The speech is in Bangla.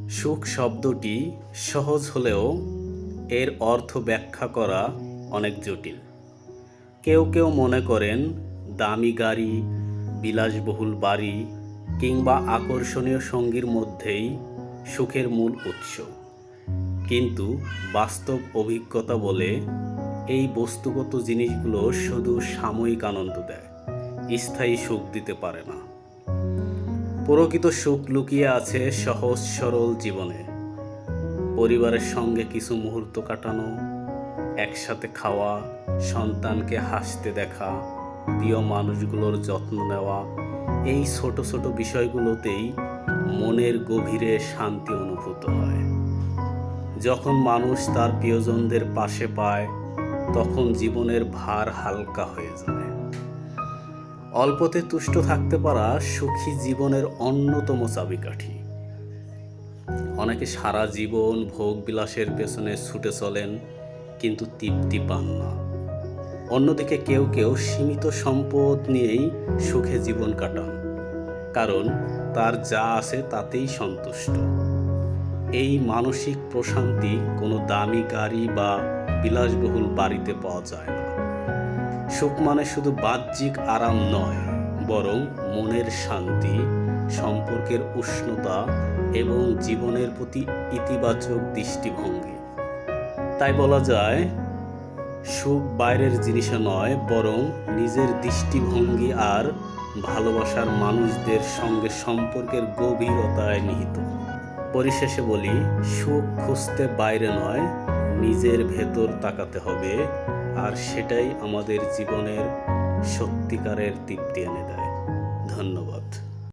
সুখ শব্দটি সহজ হলেও এর অর্থ ব্যাখ্যা করা অনেক জটিল। কেউ কেউ মনে করেন দামি গাড়ি, বিলাসবহুল বাড়ি কিংবা আকর্ষণীয় সঙ্গীর মধ্যেই সুখের মূল উৎস। কিন্তু বাস্তব অভিজ্ঞতা বলে এই বস্তুগত জিনিসগুলো শুধু সাময়িক আনন্দ দেয়, স্থায়ী সুখ দিতে পারে না। প্রকৃত সুখ লুকিয়ে আছে সহজ সরল জীবনে। পরিবারের সঙ্গে কিছু মুহূর্ত কাটানো, একসাথে খাওয়া, সন্তানকে হাসতে দেখা, প্রিয় মানুষগুলোর যত্ন নেওয়া, এই ছোট ছোট বিষয়গুলোতেই মনের গভীরে শান্তি অনুভূত হয়। যখন মানুষ তার প্রিয়জনদের পাশে পায়, তখন জীবনের ভার হালকা হয়ে যায়। অল্পতে তুষ্ট থাকতে পারা সুখী জীবনের অন্যতম চাবিকাঠি। অনেকে সারা জীবন ভোগ বিলাসের পেছনে ছুটে চলেন, কিন্তু তৃপ্তি পান না। অন্যদিকে কেউ কেউ সীমিত সম্পদ নিয়েই সুখে জীবন কাটান, কারণ তার যা আছে তাতেই সন্তুষ্ট। এই মানসিক প্রশান্তি কোনো দামি গাড়ি বা বিলাসবহুল বাড়িতে পাওয়া যায় না। সুখ মানে শুধু বাহ্যিক আরাম নয়, বরং মনের শান্তি, সম্পর্কের উষ্ণতা এবং জীবনের প্রতি ইতিবাচক দৃষ্টিভঙ্গি। তাই বলা যায়, সুখ বাইরের জিনিসে নয়, বরং নিজের দৃষ্টিভঙ্গি আর ভালোবাসার মানুষদের সঙ্গে সম্পর্কের গভীরতায় নিহিত। পরিশেষে বলি, সুখ খুঁজতে বাইরে নয়, নিজের ভেতর তাকাতে হবে, আর সেটাই আমাদের জীবনের সত্যিকারের তৃপ্তি এনে দেয়। ধন্যবাদ।